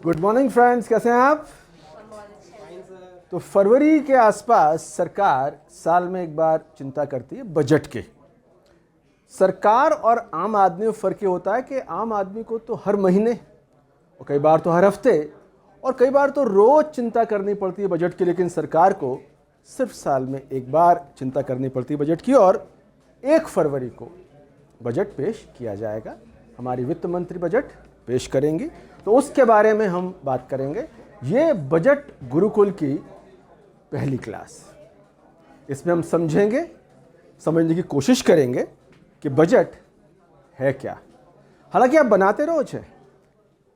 Good morning friends, कैसे हैं आप? तो फरवरी के आसपास सरकार साल में एक बार चिंता करती है बजट की। सरकार और आम आदमी में फ़र्क ये होता है कि आम आदमी को तो हर महीने और कई बार तो हर हफ्ते और कई बार तो रोज़ चिंता करनी पड़ती है बजट की, लेकिन सरकार को सिर्फ साल में एक बार चिंता करनी पड़ती है बजट की। और 1 फरवरी को बजट पेश किया जाएगा। हमारी वित्त मंत्री बजट पेश करेंगी, तो उसके बारे में हम बात करेंगे। ये बजट गुरुकुल की पहली क्लास, इसमें हम समझने की कोशिश करेंगे कि बजट है क्या। हालांकि आप बनाते रोज हैं,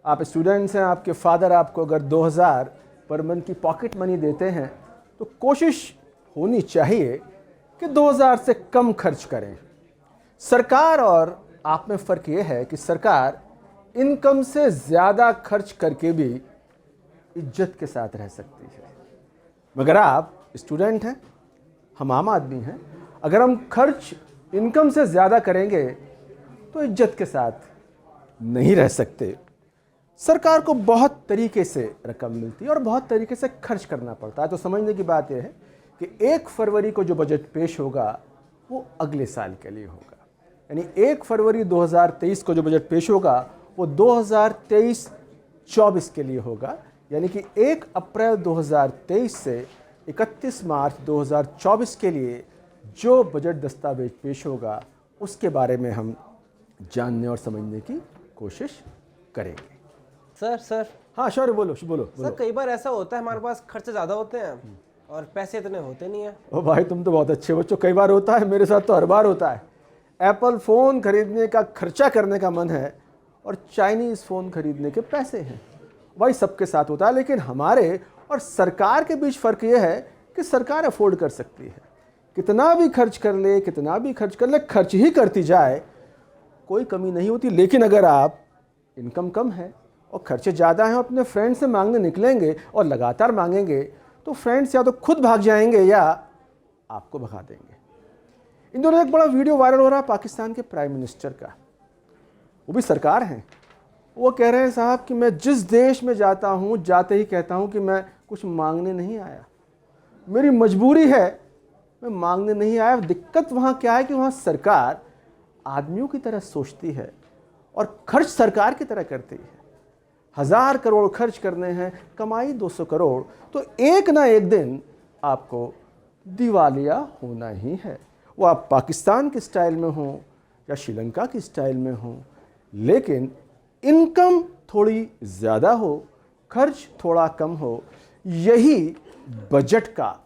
आप स्टूडेंट्स हैं, आपके फादर आपको अगर 2000 पर मंथ की पॉकेट मनी देते हैं तो कोशिश होनी चाहिए कि 2000 से कम खर्च करें। सरकार और आप में फ़र्क ये है कि सरकार इनकम से ज़्यादा खर्च करके भी इज्जत के साथ रह सकती है, मगर आप स्टूडेंट हैं, हम आम आदमी हैं। अगर हम खर्च इनकम से ज़्यादा करेंगे तो इज्जत के साथ नहीं रह सकते। सरकार को बहुत तरीके से रकम मिलती है और बहुत तरीके से खर्च करना पड़ता है। तो समझने की बात यह है कि 1 फरवरी को जो बजट पेश होगा वो अगले साल के लिए होगा, यानी 1 फरवरी 2023 को जो बजट पेश होगा वो 2023-24 के लिए होगा, यानी कि 1 अप्रैल 2023 से 31 मार्च 2024 के लिए जो बजट दस्तावेज पेश होगा उसके बारे में हम जानने और समझने की कोशिश करेंगे। सर हाँ शौर्य, बोलो। सर, कई बार ऐसा होता है हमारे पास खर्चे ज़्यादा होते हैं और पैसे इतने होते नहीं हैं। ओ भाई, तुम तो बहुत अच्छे बच्चों। कई बार होता है, मेरे साथ तो हर बार होता है। एप्पल फ़ोन खरीदने का खर्चा करने का मन है और चाइनीज़ फ़ोन खरीदने के पैसे हैं। भाई सबके साथ होता है, लेकिन हमारे और सरकार के बीच फ़र्क ये है कि सरकार अफोर्ड कर सकती है। कितना भी खर्च कर ले, खर्च ही करती जाए, कोई कमी नहीं होती। लेकिन अगर आप इनकम कम है और खर्चे ज़्यादा हैं, अपने फ्रेंड से मांगने निकलेंगे और लगातार मांगेंगे तो फ्रेंड्स या तो खुद भाग जाएंगे या आपको भगा देंगे। इन दोनों एक बड़ा वीडियो वायरल हो रहा है पाकिस्तान के प्राइम मिनिस्टर का, वो भी सरकार हैं। वो कह रहे हैं साहब कि मैं जिस देश में जाता हूँ जाते ही कहता हूँ कि मैं कुछ मांगने नहीं आया, मेरी मजबूरी है, मैं मांगने नहीं आया। दिक्कत वहाँ क्या है कि वहाँ सरकार आदमियों की तरह सोचती है और खर्च सरकार की तरह करती है। 1000 करोड़ खर्च करने हैं, कमाई 200 करोड़, तो एक ना एक दिन आपको दिवालिया होना ही है। वो आप पाकिस्तान के स्टाइल में हो या श्रीलंका की स्टाइल में हो, लेकिन इनकम थोड़ी ज़्यादा हो, खर्च थोड़ा कम हो, यही बजट का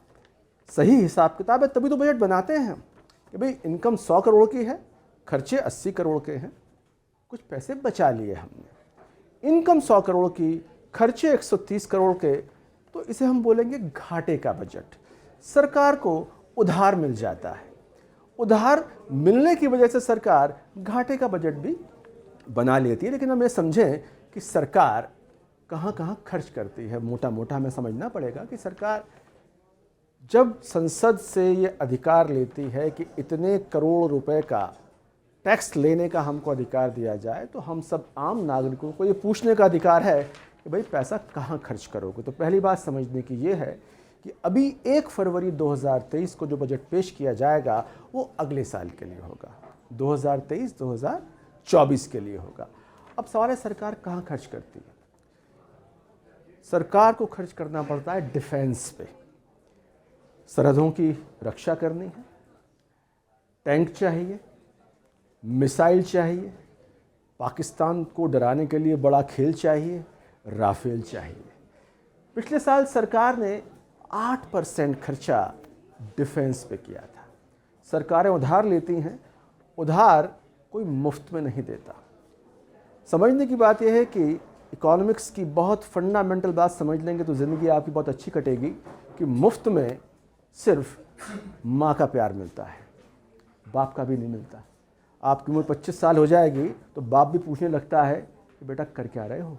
सही हिसाब किताब है। तभी तो बजट बनाते हैं कि भाई इनकम 100 करोड़ की है, खर्चे 80 करोड़ के हैं, कुछ पैसे बचा लिए हमने। इनकम 100 करोड़ की, खर्चे 130 करोड़ के, तो इसे हम बोलेंगे घाटे का बजट। सरकार को उधार मिल जाता है, उधार मिलने की वजह से सरकार घाटे का बजट भी बना लेती है। लेकिन हम ये समझें कि सरकार कहाँ कहाँ खर्च करती है। मोटा मोटा हमें समझना पड़ेगा कि सरकार जब संसद से ये अधिकार लेती है कि इतने करोड़ रुपए का टैक्स लेने का हमको अधिकार दिया जाए, तो हम सब आम नागरिकों को ये पूछने का अधिकार है कि भाई पैसा कहाँ खर्च करोगे। तो पहली बात समझने की ये है कि अभी 1 फरवरी 2023 को जो बजट पेश किया जाएगा वो अगले साल के लिए होगा, 2023-2024 के लिए होगा। अब सवाल है सरकार कहाँ खर्च करती है। सरकार को खर्च करना पड़ता है डिफेंस पे, सरहदों की रक्षा करनी है, टैंक चाहिए, मिसाइल चाहिए, पाकिस्तान को डराने के लिए बड़ा खेल चाहिए, राफेल चाहिए। पिछले साल सरकार ने 8% खर्चा डिफेंस पे किया था। सरकारें उधार लेती हैं, उधार कोई मुफ्त में नहीं देता। समझने की बात यह है कि इकोनॉमिक्स की बहुत फंडामेंटल बात समझ लेंगे तो ज़िंदगी आपकी बहुत अच्छी कटेगी कि मुफ्त में सिर्फ माँ का प्यार मिलता है, बाप का भी नहीं मिलता। आपकी उम्र 25 साल हो जाएगी तो बाप भी पूछने लगता है कि बेटा कर क्या रहे हो।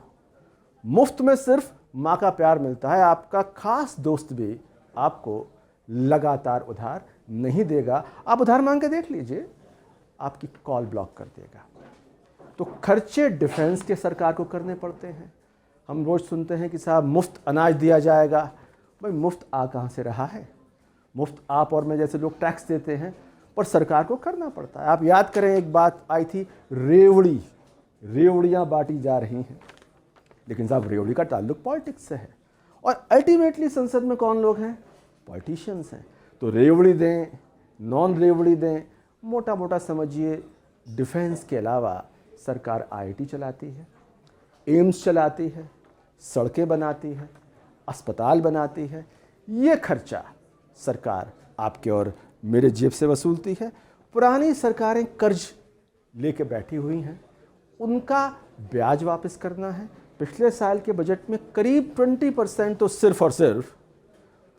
मुफ्त में सिर्फ माँ का प्यार मिलता है। आपका खास दोस्त भी आपको लगातार उधार नहीं देगा। आप उधार मांग के देख लीजिए, आपकी कॉल ब्लॉक कर देगा। तो खर्चे डिफेंस के सरकार को करने पड़ते हैं, हम रोज़ सुनते हैं कि साहब मुफ्त अनाज दिया जाएगा। भाई मुफ्त आ कहाँ से रहा है? मुफ्त आप और मैं जैसे लोग टैक्स देते हैं, पर सरकार को करना पड़ता है। आप याद करें, एक बात आई थी, रेवड़ियाँ बांटी जा रही हैं, लेकिन साहब रेवड़ी का ताल्लुक पॉलिटिक्स से है और अल्टीमेटली संसद में कौन लोग हैं? पॉलिटिशियंस हैं। तो रेवड़ी दें, नॉन रेवड़ी दें, मोटा मोटा समझिए डिफेंस के अलावा सरकार आईआईटी चलाती है, एम्स चलाती है, सड़कें बनाती है, अस्पताल बनाती है। ये खर्चा सरकार आपके और मेरे जेब से वसूलती है। पुरानी सरकारें कर्ज लेके बैठी हुई हैं, उनका ब्याज वापस करना है। पिछले साल के बजट में करीब 20% तो सिर्फ और सिर्फ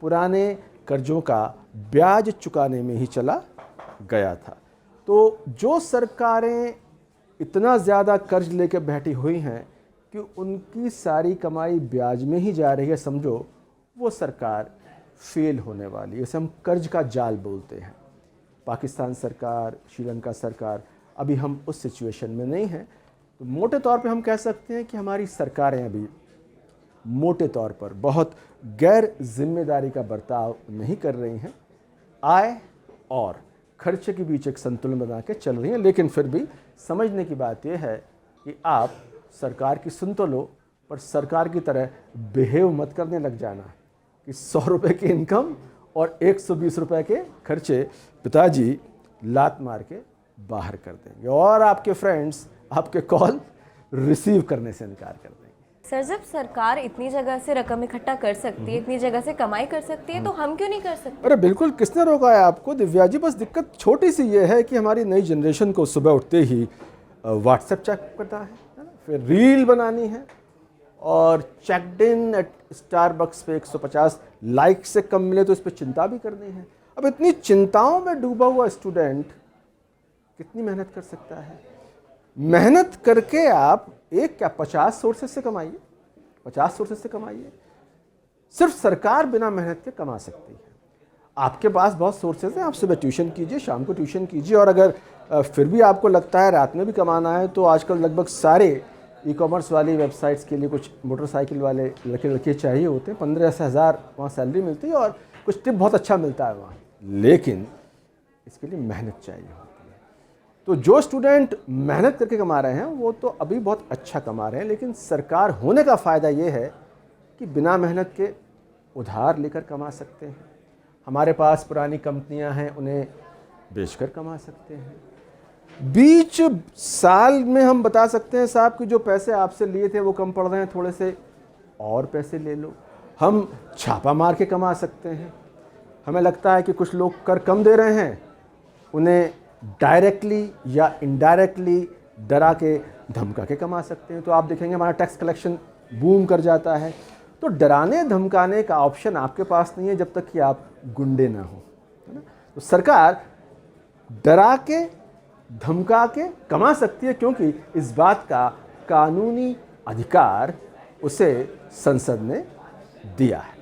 पुराने कर्जों का ब्याज चुकाने में ही चला गया था। तो जो सरकारें इतना ज़्यादा कर्ज लेके बैठी हुई हैं कि उनकी सारी कमाई ब्याज में ही जा रही है, समझो वो सरकार फेल होने वाली है। इसे हम कर्ज का जाल बोलते हैं। पाकिस्तान सरकार, श्रीलंका सरकार, अभी हम उस सिचुएशन में नहीं हैं। तो मोटे तौर पे हम कह सकते हैं कि हमारी सरकारें अभी मोटे तौर पर बहुत गैर जिम्मेदारी का बर्ताव नहीं कर रही हैं। आय और खर्चे के बीच एक संतुलन बना के चल रही हैं। लेकिन फिर भी समझने की बात यह है कि आप सरकार की सुन तो लो, पर सरकार की तरह बिहेव मत करने लग जाना कि 100 रुपये की इनकम और 120 रुपये के खर्चे पिताजी लात मार के बाहर कर देंगे और आपके फ्रेंड्स आपके कॉल रिसीव करने से इनकार कर देंगे। सर, जब सरकार इतनी जगह से रकम इकट्ठा कर सकती है, इतनी जगह से कमाई कर सकती है, तो हम क्यों नहीं कर सकते? अरे बिल्कुल, किसने रोका है आपको दिव्या जी? बस दिक्कत छोटी सी ये है कि हमारी नई जनरेशन को सुबह उठते ही व्हाट्सएप चेक करना है ना, फिर रील बनानी है और चेकड इन एट स्टारबक्स पे 150 लाइक से कम मिले तो इस पर चिंता भी करनी है। अब इतनी चिंताओं में डूबा हुआ स्टूडेंट कितनी मेहनत कर सकता है? मेहनत करके आप एक क्या 50 सोर्सेस से कमाइए, 50 सोर्सेस से कमाइए। सिर्फ सरकार बिना मेहनत के कमा सकती है। आपके पास बहुत सोर्सेज हैं, आप सुबह ट्यूशन कीजिए, शाम को ट्यूशन कीजिए, और अगर फिर भी आपको लगता है रात में भी कमाना है तो आजकल लगभग सारे ई कॉमर्स वाली वेबसाइट्स के लिए कुछ मोटरसाइकिल वाले लड़के लड़कियाँ चाहिए होते हैं। 15 से 1000 वहाँ सैलरी मिलती है और कुछ टिप बहुत अच्छा मिलता है वहाँ, लेकिन इसके लिए मेहनत चाहिए होती है। तो जो स्टूडेंट मेहनत करके कमा रहे हैं वो तो अभी बहुत अच्छा कमा रहे हैं, लेकिन सरकार होने का फ़ायदा ये है कि बिना मेहनत के उधार लेकर कमा सकते हैं। हमारे पास पुरानी कंपनियां हैं, उन्हें बेचकर कमा सकते हैं। बीच साल में हम बता सकते हैं साहब कि जो पैसे आपसे लिए थे वो कम पड़ रहे हैं, थोड़े से और पैसे ले लो। हम छापा मार के कमा सकते हैं। हमें लगता है कि कुछ लोग कर कम दे रहे हैं, उन्हें डायरेक्टली या इनडायरेक्टली डरा के धमका के कमा सकते हैं। तो आप देखेंगे हमारा टैक्स कलेक्शन बूम कर जाता है। तो डराने धमकाने का ऑप्शन आपके पास नहीं है जब तक कि आप गुंडे ना हो, है ना। तो सरकार डरा के धमका के कमा सकती है, क्योंकि इस बात का कानूनी अधिकार उसे संसद ने दिया है।